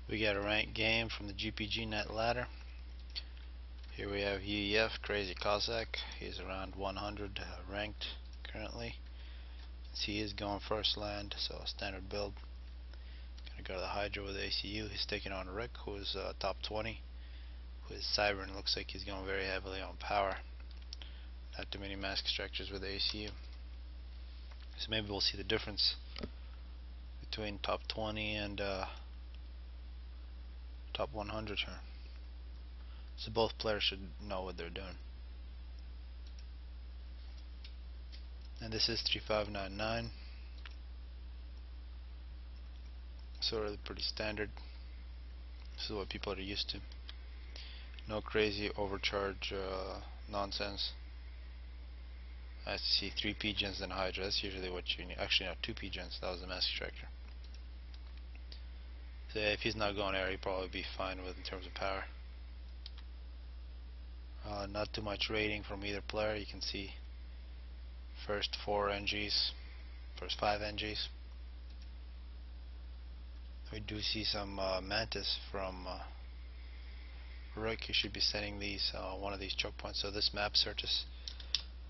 We got a ranked game from the GPG net ladder. Here we have UEF, Crazy Cossack. He's around 100 ranked currently. He is going first land, so standard build. Gonna go to the Hydra with ACU. He's taking on Rick, who is top 20. With Cyber, and looks like he's going very heavily on power. Not too many mask extractors with ACU. So maybe we'll see the difference between top 20 and top 100 here. So both players should know what they're doing. And this is 3599. So really pretty standard. This is what people are used to. No crazy overcharge nonsense. I see 3 P-gens and Hydra. That's usually what you need. Actually, no, 2 P-gens. That was the mask extractor. So if he's not going air, he'll probably be fine with in terms of power. Not too much rating from either player. You can see first 4 NGs, first 5 NGs. We do see some Mantis from Rick. He should be setting these one of these choke points. So this map searches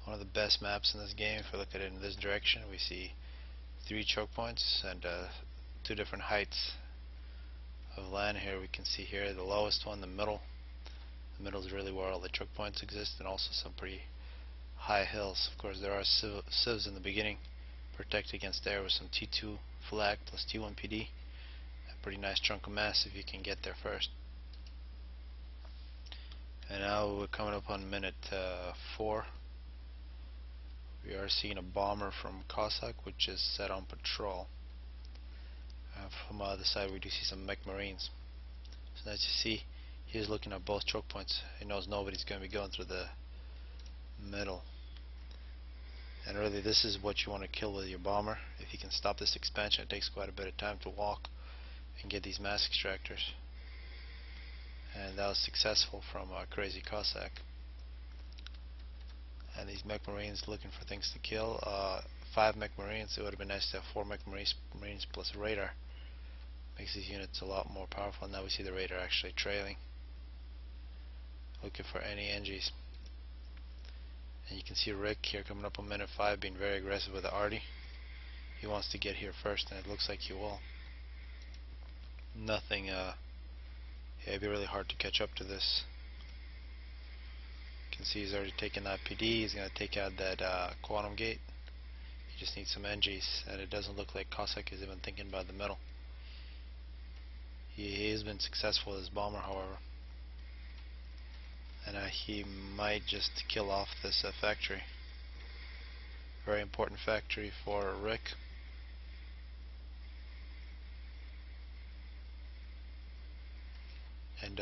one of the best maps in this game. If we look at it in this direction, we see 3 choke points and 2 different heights of land. Here we can see here the lowest one, the middle. The middle is really where all the choke points exist, and also some pretty high hills. Of course, there are civs in the beginning, protect against air with some T2 flag plus T1 PD. A pretty nice chunk of mass if you can get there first. And now we're coming up on minute 4. We are seeing a bomber from Cossack, which is set on patrol. From the other side, we do see some mech marines. So as you see, he is looking at both choke points. He knows nobody's going to be going through the middle. And really, this is what you want to kill with your bomber. If you can stop this expansion, it takes quite a bit of time to walk and get these mass extractors. And that was successful from Crazy Cossack. And these mech marines looking for things to kill. 5 mech marines. It would have been nice to have 4 mech marines plus a radar. Makes these units a lot more powerful. Now we see the radar actually trailing, looking for any NGs. And you can see Rick here coming up on minute 5 being very aggressive with the Arty. He wants to get here first, and it looks like he will. Nothing, yeah, it'd be really hard to catch up to this. You can see he's already taken that PD. He's going to take out that quantum gate. He just needs some NGs, and it doesn't look like Cossack is even thinking about the middle. He has been successful with his bomber, however. And he might just kill off this factory. Very important factory for Rick. And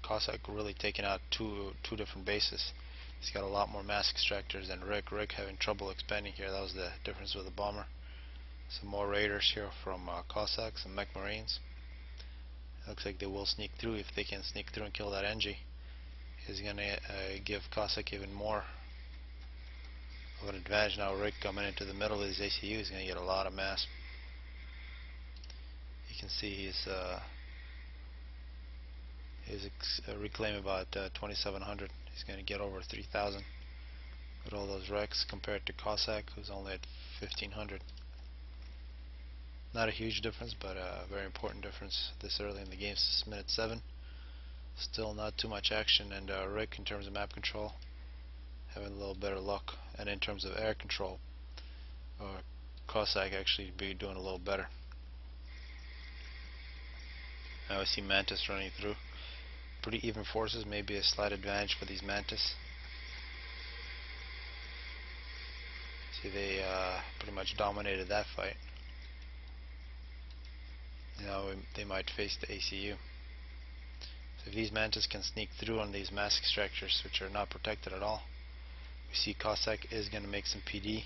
Cossack really taking out two different bases. He's got a lot more mass extractors than Rick. Rick having trouble expanding here. That was the difference with the bomber. Some more raiders here from Cossack, some mech marines. Looks like they will sneak through. If they can sneak through and kill that NG, he's going to give Cossack even more of an advantage. Now Rick coming into the middle of his ACU is going to get a lot of mass. You can see he's reclaiming about 2,700. He's going to get over 3,000 with all those wrecks compared to Cossack, who's only at 1,500. Not a huge difference, but a very important difference this early in the game. This is minute 7. Still not too much action, and Rick, in terms of map control, having a little better luck, and in terms of air control, Cossack actually be doing a little better. Now we see Mantis running through. Pretty even forces, maybe a slight advantage for these Mantis. See, they pretty much dominated that fight. Now they might face the ACU. So if these Mantis can sneak through on these mass extractors, which are not protected at all, we see Cossack is going to make some PD.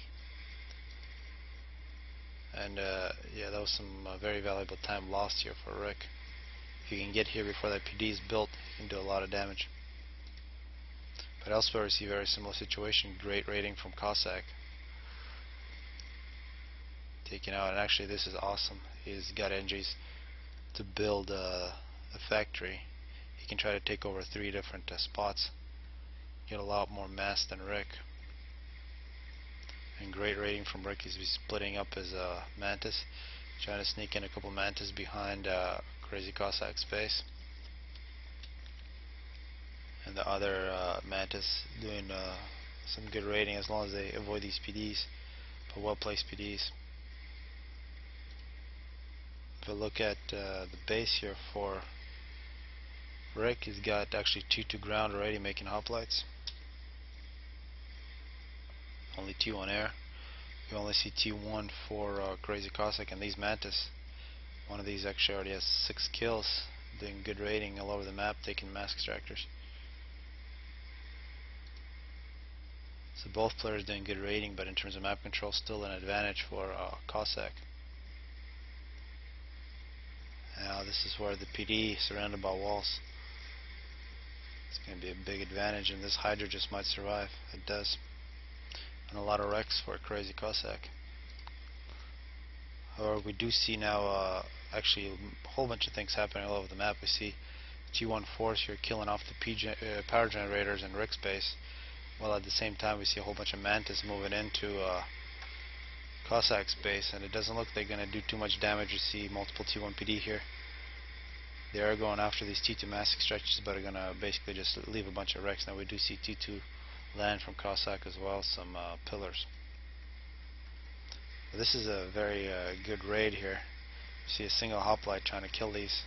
And yeah, that was some very valuable time lost here for Rick. If you can get here before that PD is built, you can do a lot of damage. But elsewhere we see a very similar situation. Great rating from Cossack. Taking out, and actually this is awesome. He's got NGs to build a factory, he can try to take over 3 different spots. Get a lot more mass than Rick. And great rating from Rick. He's splitting up his Mantis, trying to sneak in a couple Mantis behind Crazy Cossack's base. And the other Mantis doing some good rating as long as they avoid these PDs, but well placed PDs. If we look at the base here for Rick, he's got actually T2 ground already making hoplites. Only T1 air. You only see T1 for Crazy Cossack and these Mantis. One of these actually already has 6 kills, doing good rating all over the map, taking mass extractors. So both players doing good rating, but in terms of map control, still an advantage for Cossack. Now this is where the PD surrounded by walls. It's going to be a big advantage, and this Hydra just might survive. It does. And a lot of wrecks for Crazy Cossack. However, we do see now actually a whole bunch of things happening all over the map. We see G1 Force here killing off the power generators in Rick's base, while at the same time we see a whole bunch of Mantis moving into Cossack's base, and it doesn't look like they're going to do too much damage. You see multiple T1 PD here. They are going after these T2 mass extractors, but are going to basically just leave a bunch of wrecks. Now we do see T2 land from Cossack as well, some pillars. This is a very good raid here. You see a single hoplite trying to kill these.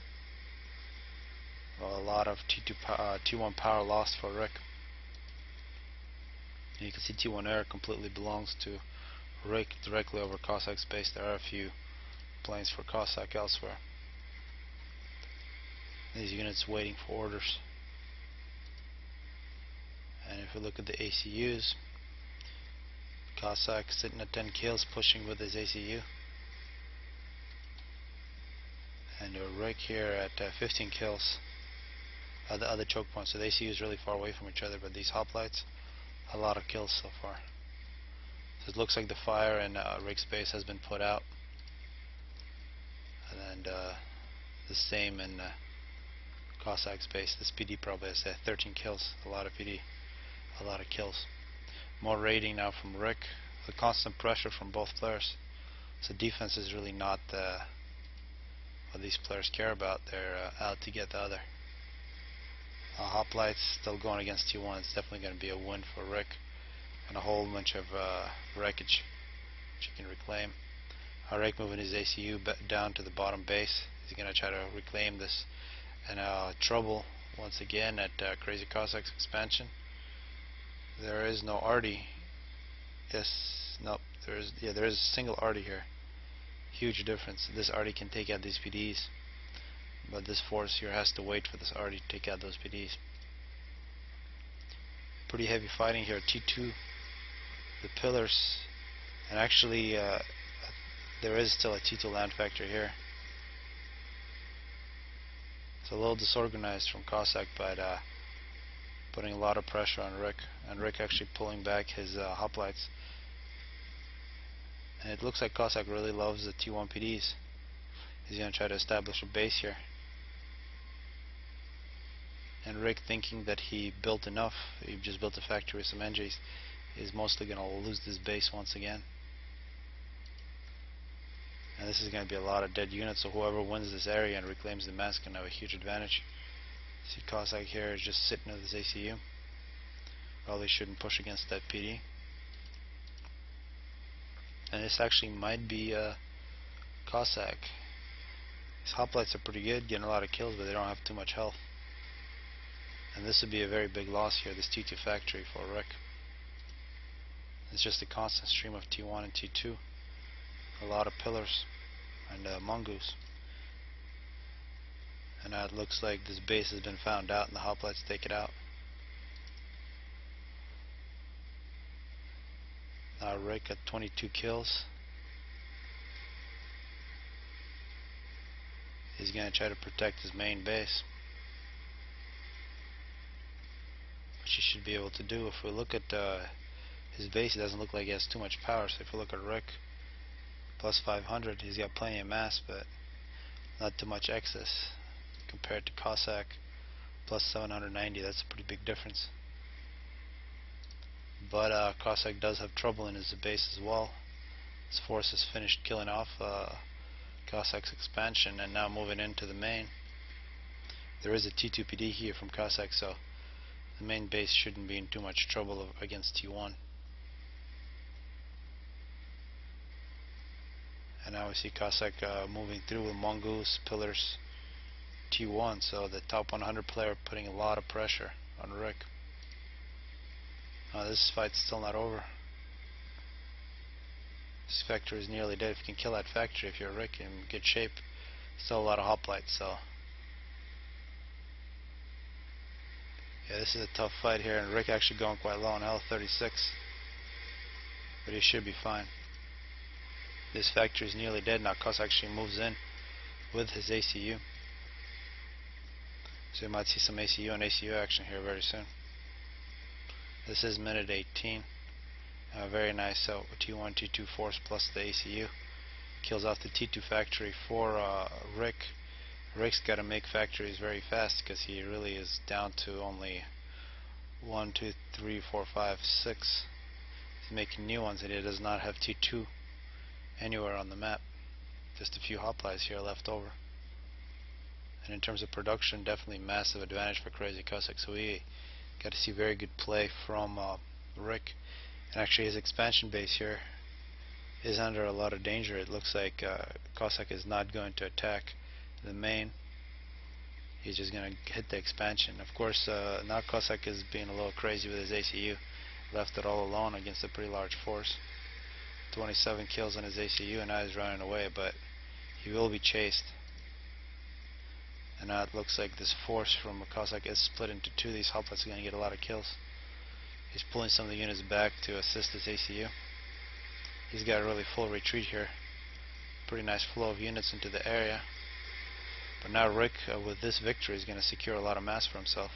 Well, a lot of T1 power lost for Rick. And you can see T1 air completely belongs to Rick directly over Cossack's base. There are a few planes for Cossack elsewhere. These units waiting for orders. And if we look at the ACUs, Cossack sitting at 10 kills, pushing with his ACU. And Rick here at 15 kills. The other choke points. So the ACU is really far away from each other, but these hoplites, a lot of kills so far. So it looks like the fire in Rick's base has been put out. And the same in Cossack's base. This PD probably has 13 kills. A lot of PD. A lot of kills. More raiding now from Rick. The constant pressure from both players. So defense is really not what these players care about. They're out to get the other. Hoplites still going against T1. It's definitely going to be a win for Rick. And a whole bunch of wreckage which he can reclaim. Rick moving his ACU down to the bottom base. He's going to try to reclaim this. And trouble once again at Crazy Cossack's expansion. There is no Arty. Yes, nope. There is a single Arty here. Huge difference. This Arty can take out these PDs, but this force here has to wait for this Arty to take out those PDs. Pretty heavy fighting here. T2, the pillars, and actually there is still a T2 land factory here. It's a little disorganized from Cossack, but putting a lot of pressure on Rick, and Rick actually pulling back his hoplites. And it looks like Cossack really loves the T1 PDs. He's going to try to establish a base here. And Rick, thinking that he built enough, he just built a factory with some NGs, is mostly going to lose this base once again. And this is going to be a lot of dead units, so whoever wins this area and reclaims the mass can have a huge advantage. See Cossack here is just sitting with his ACU. Probably shouldn't push against that PD. And this actually might be Cossack. These hoplites are pretty good, getting a lot of kills, but they don't have too much health. And this would be a very big loss here, this T2 factory for Rick. It's just a constant stream of T1 and T2. A lot of pillars and mongoose. And now it looks like this base has been found out and the hoplites take it out. Now Rick at 22 kills. He's going to try to protect his main base, which he should be able to do. If we look at his base, it doesn't look like he has too much power. So if we look at Rick, plus 500, he's got plenty of mass, but Not too much excess compared to Cossack plus 790. That's a pretty big difference. But Cossack does have trouble in his base as well. His force has finished killing off Cossack's expansion and now moving into the main. There is a T2PD here from Cossack, so the main base shouldn't be in too much trouble against T1. And now we see Cossack moving through with mongoose, pillars, T1, so the top 100 player putting a lot of pressure on Rick. This fight's still not over. This factory is nearly dead. If you can kill that factory, if you're Rick in good shape, still a lot of hoplites, so yeah, this is a tough fight here, and Rick actually going quite low on health, 36, but he should be fine. This factory is nearly dead now. Cossack actually moves in with his ACU, so you might see some ACU and ACU action here very soon. This is minute 18. Very nice. So T1, T2 force plus the ACU kills off the T2 factory for Rick. Rick's got to make factories very fast because he really is down to only 1, 2, 3, 4, 5, 6. He's making new ones, and he does not have T2 anywhere on the map. Just a few hoplites here left over. And in terms of production, definitely massive advantage for Crazy Cossack. So we got to see very good play from Rick. And actually his expansion base here is under a lot of danger. It looks like Cossack is not going to attack the main. He's just going to hit the expansion. Of course, now Cossack is being a little crazy with his ACU. Left it all alone against a pretty large force. 27 kills on his ACU, and now he's running away, but he will be chased. And now it looks like this force from Cossack is split into two. These hoplites are going to get a lot of kills. He's pulling some of the units back to assist his ACU. He's got a really full retreat here. Pretty nice flow of units into the area. But now Rick, with this victory, is going to secure a lot of mass for himself.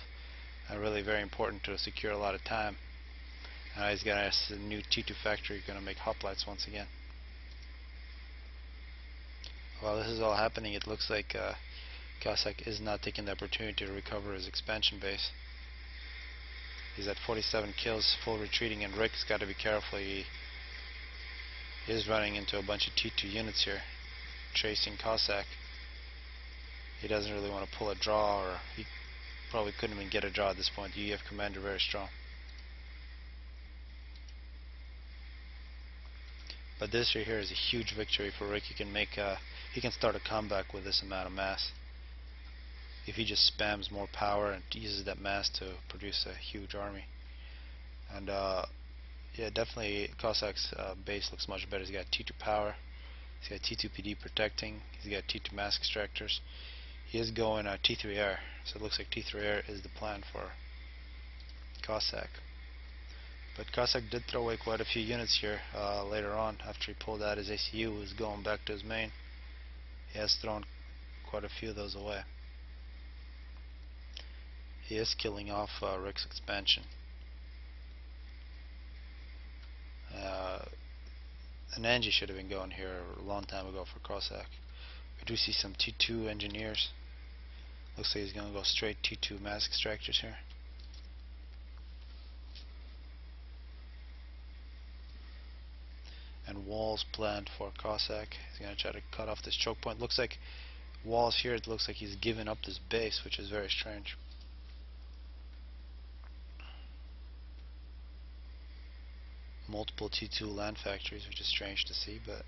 And really very important to secure a lot of time. Now he's got a new T2 factory going to make hoplites once again. While this is all happening, it looks like Cossack is not taking the opportunity to recover his expansion base. He's at 47 kills, full retreating, and Rick's got to be careful. He is running into a bunch of T2 units here, chasing Cossack. He doesn't really want to pull a draw, or he probably couldn't even get a draw at this point. The UEF commander very strong. But this right here is a huge victory for Rick. He can start a comeback with this amount of mass. If he just spams more power and uses that mass to produce a huge army. And yeah, definitely Cossack's base looks much better. He's got T2 power, he's got T2 PD protecting, he's got T2 mass extractors. He is going T3 air, so it looks like T3 air is the plan for Cossack. But Cossack did throw away quite a few units here later on. After he pulled out his ACU, was going back to his main. He has thrown quite a few of those away. He is killing off Rick's expansion. An Angie should have been going here a long time ago for Cossack. We do see some T2 engineers. Looks like he's going to go straight T2 mass extractors here. And walls planned for Cossack. He's going to try to cut off this choke point. Looks like walls here, it looks like he's given up this base, which is very strange. Multiple T2 land factories, which is strange to see, but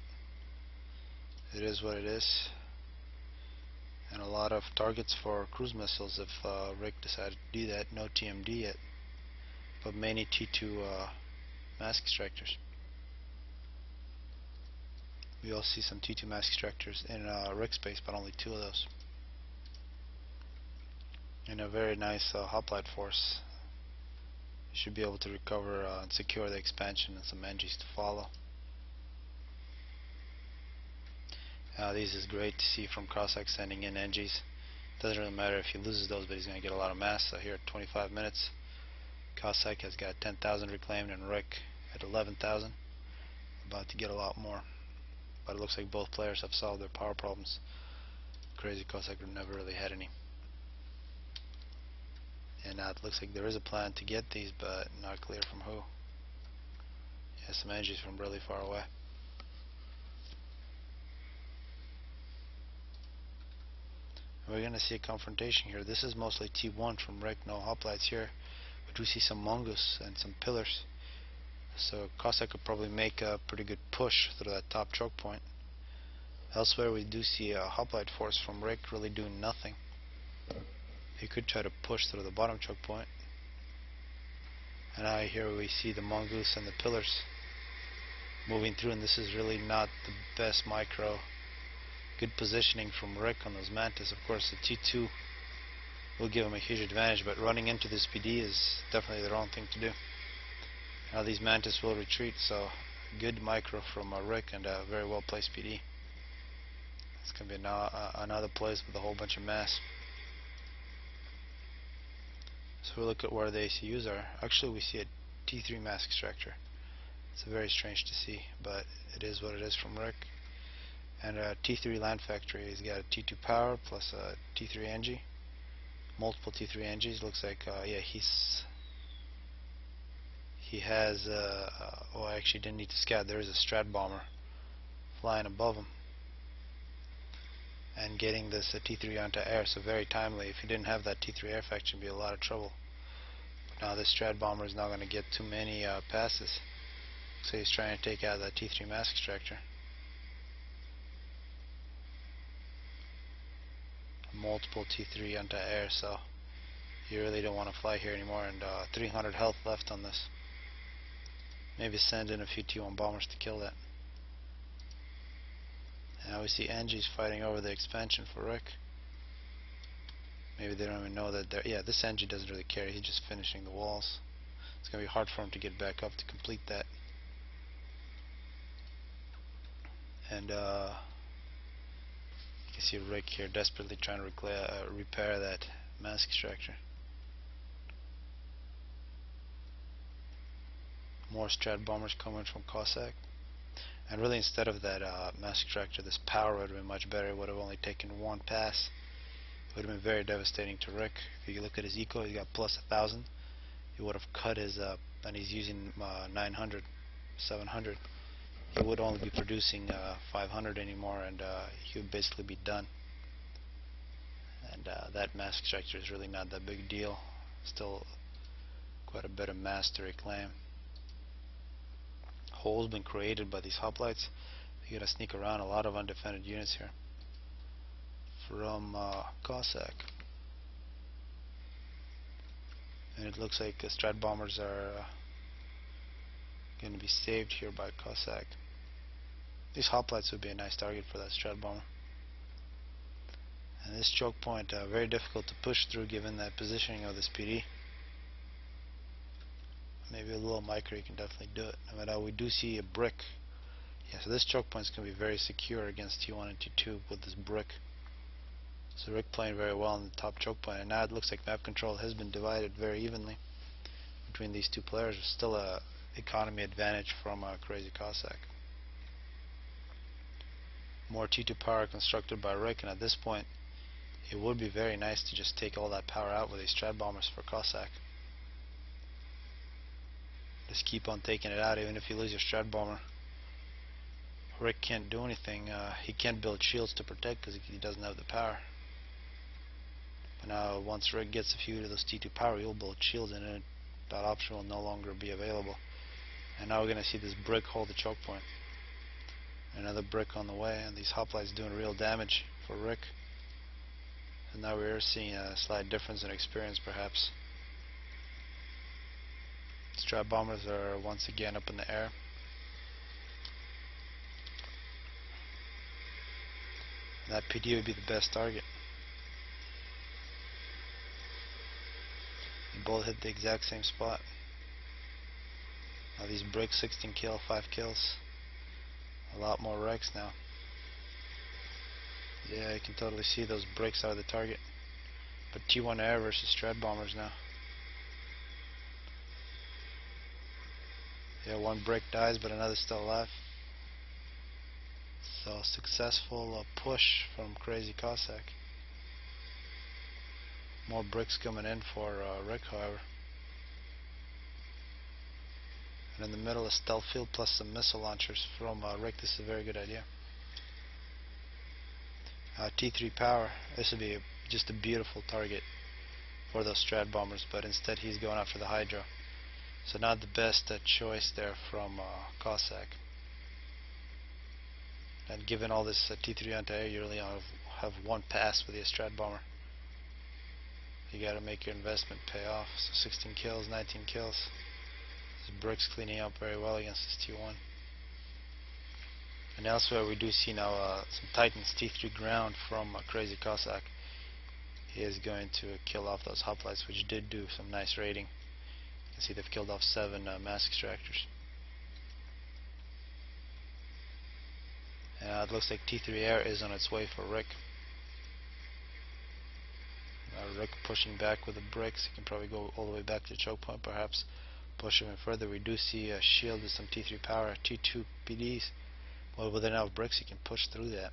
it is what it is. And a lot of targets for cruise missiles if Rick decided to do that. No TMD yet, but many T2 mass extractors. We also see some T2 mass extractors in Rick's base, but only 2 of those. And a very nice hoplite force. Should be able to recover and secure the expansion, and some NGs to follow. These is great to see from Cossack sending in NGs. Doesn't really matter if he loses those, but he's going to get a lot of mass. So here at 25 minutes, Cossack has got 10,000 reclaimed, and Rick at 11,000. About to get a lot more. But it looks like both players have solved their power problems. Crazy Cossack never really had any. And now it looks like there is a plan to get these, but not clear from who. Yeah, some energies from really far away. And we're going to see a confrontation here. This is mostly T1 from Rick, no hoplites here. We do see some mongoose and some pillars. So Cossack could probably make a pretty good push through that top choke point. Elsewhere we do see a hoplite force from Rick really doing nothing. He could try to push through the bottom choke point. And now here we see the mongoose and the pillars moving through, and this is really not the best micro. Good positioning from Rick on those mantis. Of course the T2 will give him a huge advantage, but running into this PD is definitely the wrong thing to do. Now these mantis will retreat, so good micro from Rick and a very well placed PD. It's going to be another place with a whole bunch of mass. So we look at where the ACUs are. Actually we see a T3 mass extractor. It's very strange to see, but it is what it is from Rick. And a T3 land factory. He's got a T2 power plus a T3 NG. Multiple T3 NGs. Looks like yeah, he has oh, I actually didn't need to scout. There is a Strat bomber flying above him and getting this T3 onto air, so very timely. If he didn't have that T3 air factory, it'd be a lot of trouble. But now this Strat bomber is not going to get too many passes, so he's trying to take out that T3 mass extractor. Multiple T3 onto air, so you really don't want to fly here anymore. And 300 health left on this. Maybe send in a few T1 bombers to kill that. And now we see NG's fighting over the expansion for Rick. Maybe they don't even know that they're... Yeah, this NG doesn't really care. He's just finishing the walls. It's going to be hard for him to get back up to complete that. And you can see Rick here desperately trying to repair that mass extractor. More Strat bombers coming from Cossack. And really, instead of that mass extractor, this power would have been much better. It would have only taken one pass. It would have been very devastating to Rick. If you look at his eco, he got plus 1,000. He would have cut his and he's using 900, 700. He would only be producing 500 anymore, and he would basically be done. And that mass extractor is really not that big a deal. Still quite a bit of mass to reclaim. Holes been created by these hoplites. You gotta sneak around. A lot of undefended units here from Cossack. And it looks like the Strat bombers are going to be saved here by Cossack. These hoplites would be a nice target for that Strat bomber. And this choke point very difficult to push through given that positioning of this PD. Maybe a little micro, you can definitely do it. But we do see a brick. Yeah, so this choke point is going to be very secure against T1 and T2 with this brick. So Rick playing very well on the top choke point, and now it looks like map control has been divided very evenly between these two players. There's still a economy advantage from Crazy Cossack. More T2 power constructed by Rick, and at this point it would be very nice to just take all that power out with these Strat bombers for Cossack. Just keep on taking it out. Even if you lose your Strat bomber, Rick can't do anything. He can't build shields to protect because he doesn't have the power. But now once Rick gets a few of those T2 power, he'll build shields, and that option will no longer be available. And now we're going to see this brick hold the choke point. Another brick on the way, and these hoplites doing real damage for Rick. And now we're seeing a slight difference in experience perhaps. Strat bombers are once again up in the air. And that PD would be the best target. They both hit the exact same spot. Now these bricks, 16 kill, 5 kills. A lot more wrecks now. Yeah, you can totally see those bricks are the target. But T1 air versus Strat bombers now. Yeah, one brick dies, but another's still alive. So successful push from Crazy Cossack. More bricks coming in for Rick, however. And in the middle a stealth field plus some missile launchers from Rick. This is a very good idea. T3 power. This would be just a beautiful target for those Strat bombers, but instead he's going after the Hydra. So not the best choice there from Cossack. And given all this T3 anti-air, you really have one pass with the Strat bomber. You got to make your investment pay off. So 16 kills, 19 kills. This Brick's cleaning up very well against this T1. And elsewhere we do see now some Titans T3 ground from Crazy Cossack. He is going to kill off those hoplites, which did do some nice raiding. You can see they've killed off 7 mass extractors. It looks like T3 air is on its way for Rick. Rick pushing back with the bricks. He can probably go all the way back to the choke point, perhaps push even further. We do see a shield with some T3 power, T2 PDs. Well, with enough bricks, he can push through that.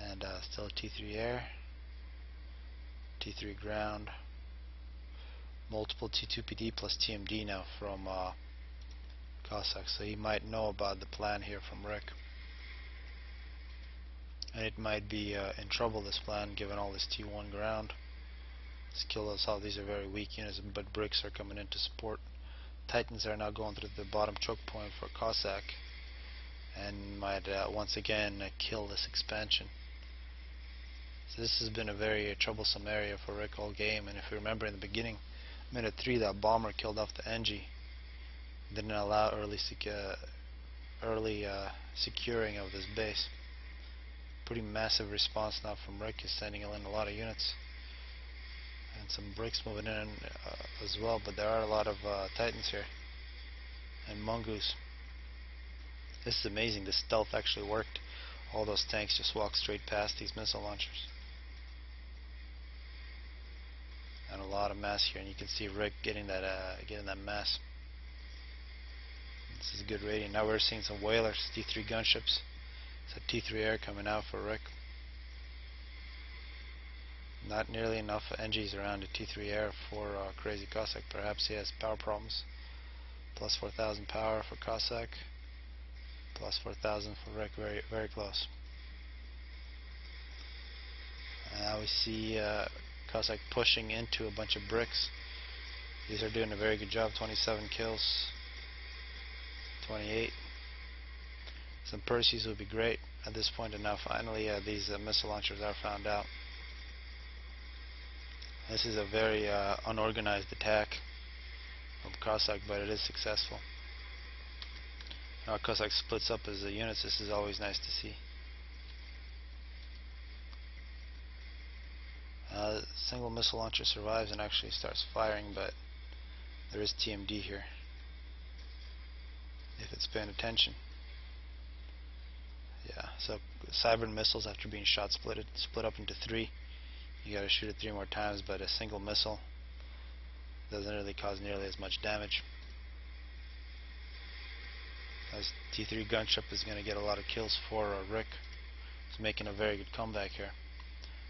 And still T3 air, T3 ground, multiple T2 PD plus TMD now from Cossack. So he might know about the plan here from Rick. And it might be in trouble, this plan, given all this T1 ground. Let's kill those out. These are very weak units, but bricks are coming in to support. Titans are now going through the bottom choke point for Cossack, and might once again kill this expansion. So this has been a very troublesome area for Rick all game. And if you remember in the beginning, minute 3, that bomber killed off the NG. Didn't allow early securing of this base. Pretty massive response now from Rick. Is sending in a lot of units and some bricks moving in as well, but there are a lot of Titans here and Mongoose. This is amazing. The stealth actually worked. All those tanks just walked straight past these missile launchers. And a lot of mass here, and you can see Rick getting that mass. This is good rating. Now we're seeing some whalers, T3 gunships. So T3 air coming out for Rick. Not nearly enough NGs around the T3 air for Crazy Cossack. Perhaps he has power problems. Plus 4,000 power for Cossack. Plus 4,000 for Rick. Very, very close. And now we see Cossack pushing into a bunch of bricks. These are doing a very good job. 27 kills. 28. Some Perseus would be great at this point, and now finally these missile launchers are found out. This is a very unorganized attack from Cossack, but it is successful. Now Cossack splits up as units. This is always nice to see. Single missile launcher survives and actually starts firing, but there is TMD here if it's paying attention. Yeah, so Cybern missiles, after being shot, split up into 3. You gotta shoot it 3 more times, but a single missile doesn't really cause nearly as much damage. As T3 gunship is gonna get a lot of kills for Rick. He's making a very good comeback here.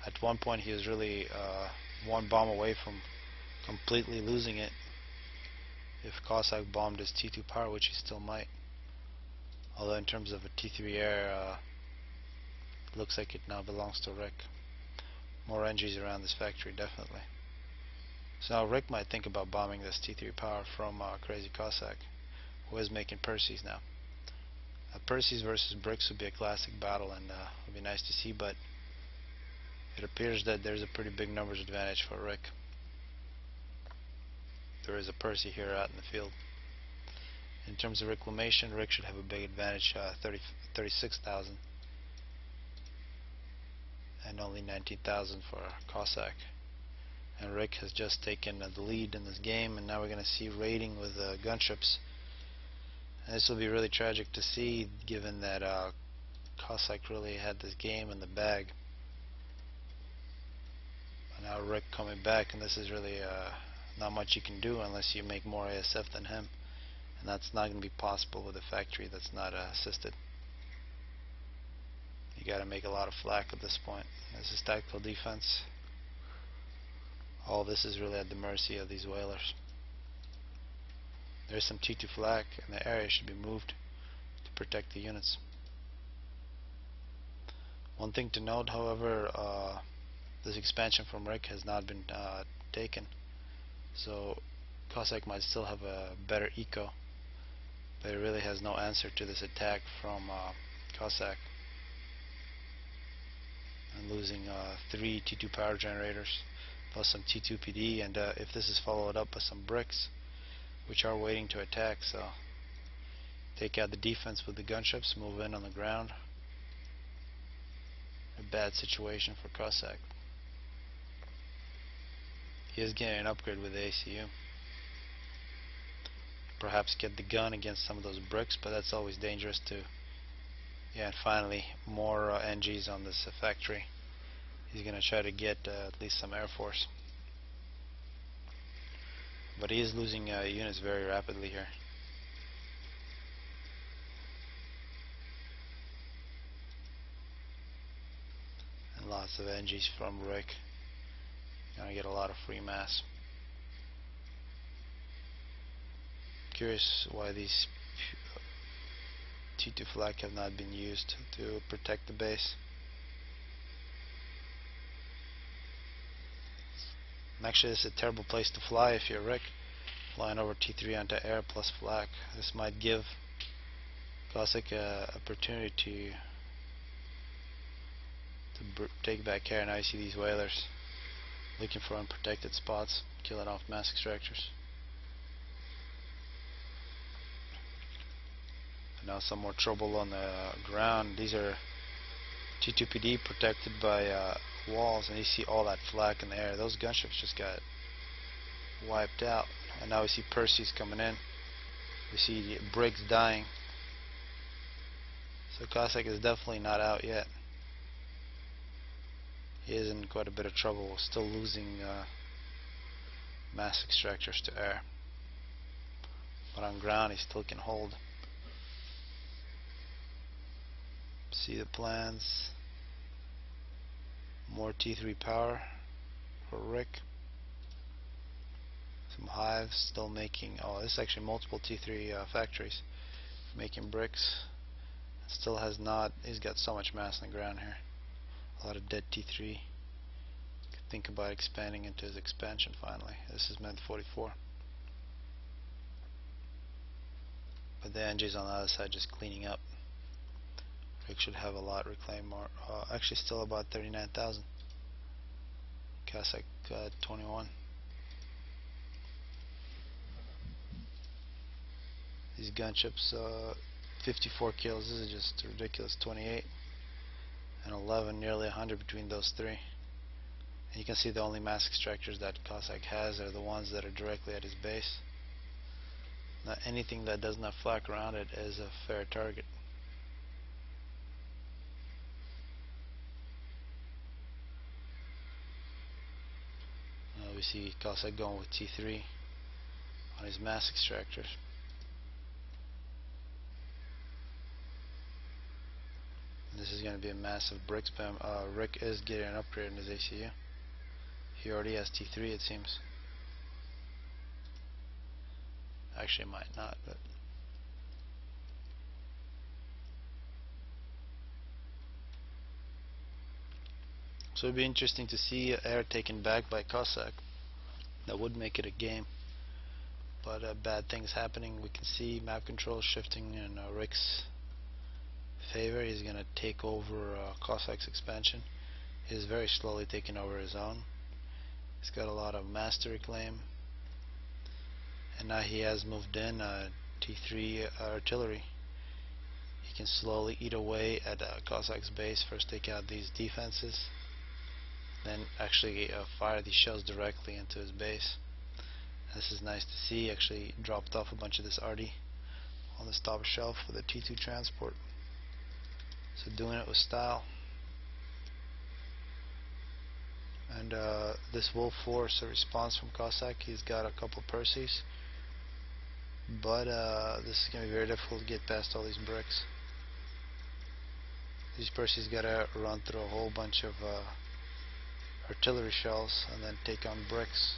At one point he was really one bomb away from completely losing it if Cossack bombed his T2 power, which he still might. Although in terms of a T3 air, it looks like it now belongs to Rick. More NGs around this factory, definitely. So now Rick might think about bombing this T3 power from Crazy Cossack, who is making Perseus now. Perseus versus bricks would be a classic battle, and it would be nice to see, but it appears that there's a pretty big numbers advantage for Rick. There is a Percy here out in the field. In terms of reclamation, Rick should have a big advantage, 36,000, and only 19,000 for Cossack. And Rick has just taken the lead in this game, and now we're going to see raiding with gunships. And this will be really tragic to see, given that Cossack really had this game in the bag. And now Rick coming back, and this is really not much you can do unless you make more ASF than him. and that's not going to be possible with a factory that's not assisted. You got to make a lot of flak at this point. This is tactical defense. All this is really at the mercy of these whalers. There's some T2 flak, and the area should be moved to protect the units. One thing to note, however, this expansion from Rick has not been taken, so Cossack might still have a better eco, but it really has no answer to this attack from Cossack. And losing 3 T2 power generators plus some T2 PD, and if this is followed up by some bricks which are waiting to attack, so take out the defense with the gunships, move in on the ground. A bad situation for Cossack. He is getting an upgrade with the ACU. Perhaps get the gun against some of those bricks, but that's always dangerous too. Yeah, and finally more NGs on this factory. He's gonna try to get at least some air force, but he is losing units very rapidly here. And lots of NGs from Rick. Gonna get a lot of free mass. Curious why these T2 flak have not been used to protect the base. And actually, this is a terrible place to fly if you're Rick. Flying over T3 anti-air plus flak. This might give Cossack an opportunity to take back air. Now you see these whalers looking for unprotected spots, killing off mass extractors. And now some more trouble on the ground. These are T2PD protected by walls, and you see all that flak in the air. Those gunships just got wiped out. And now we see Percy's coming in. We see Briggs dying. So Cossack is definitely not out yet. He is in quite a bit of trouble. We're still losing mass extractors to air. But on ground he still can hold. See the plans. More T3 power for Rick. Some hives still making, oh, this is actually multiple T3 factories making bricks. Still has not, he's got so much mass on the ground here. A lot of dead T3. Could think about expanding into his expansion finally. This is meant 44. But the NG's on the other side just cleaning up. Rick should have a lot reclaimed more. Actually still about 39,000. Cossack 21. These gunships, 54 kills. This is just ridiculous. 28 and 11, nearly 100 between those three. And you can see the only mass extractors that Cossack has are the ones that are directly at his base. Now, anything that does not flak around it is a fair target. We see Cossack going with T3 on his mass extractors. This is going to be a massive brick spam. Rick is getting an upgrade in his ACU. He already has T3, it seems. Actually might not, but so it'd be interesting to see air taken back by Cossack. That would make it a game, but bad things happening. We can see map control shifting in Rick's favor. He's going to take over Cossack's expansion. He's very slowly taking over his own. He's got a lot of mastery claim, and now he has moved in T3 artillery. He can slowly eat away at Cossack's base. First take out these defenses, then actually fire these shells directly into his base. This is nice to see. Actually dropped off a bunch of this arty on this top shelf for the T2 transport. So doing it with style. And this will force a response from Cossack. He's got a couple Percys. but this is going to be very difficult to get past all these bricks. These Percy's got to run through a whole bunch of artillery shells and then take on bricks.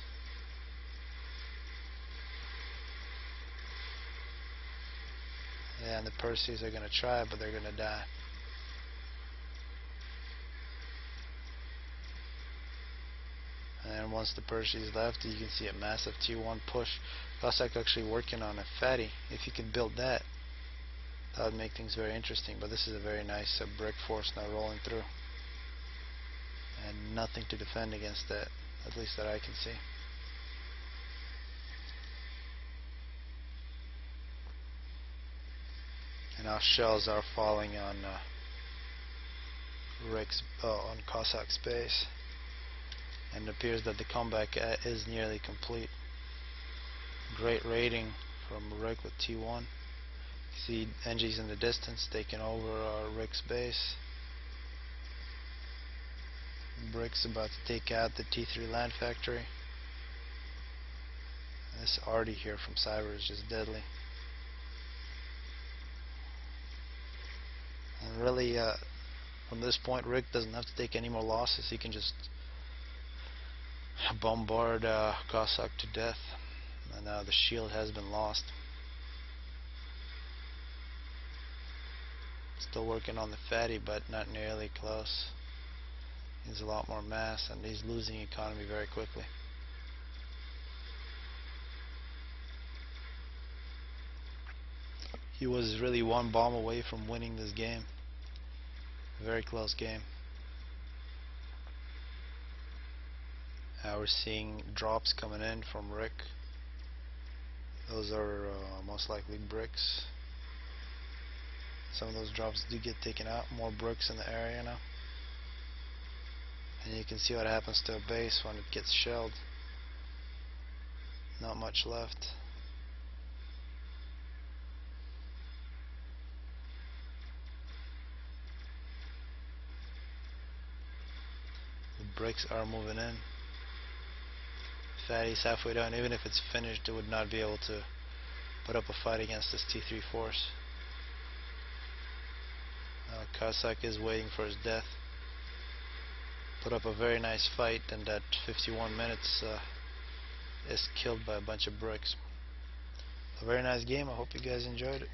Yeah, and the Percy's are going to try, but they're going to die. And once the Percy's left, you can see a massive T1 push. Cossack actually working on a fatty. If you could build that, that would make things very interesting. But this is a very nice brick force now rolling through. And nothing to defend against that, at least that I can see. And now shells are falling on on Cossack's base. And it appears that the comeback is nearly complete. Great raiding from Rick with T1. You see NG's in the distance taking over Rick's base. Brick's about to take out the T3 land factory. This Artie here from Cyber is just deadly. And really, from this point, Rick doesn't have to take any more losses. He can just bombard Cossack to death. And now the shield has been lost. Still working on the fatty, but not nearly close. Needs a lot more mass, and he's losing economy very quickly. He was really one bomb away from winning this game. A very close game. We're seeing drops coming in from Rick. Those are most likely bricks. Some of those drops do get taken out. More bricks in the area now. And you can see what happens to a base when it gets shelled. Not much left. The bricks are moving in. Fatty's halfway down. Even if it's finished, it would not be able to put up a fight against this T3 force. Cossack is waiting for his death. Put up a very nice fight, and at 51 minutes is killed by a bunch of bricks. A very nice game. I hope you guys enjoyed it.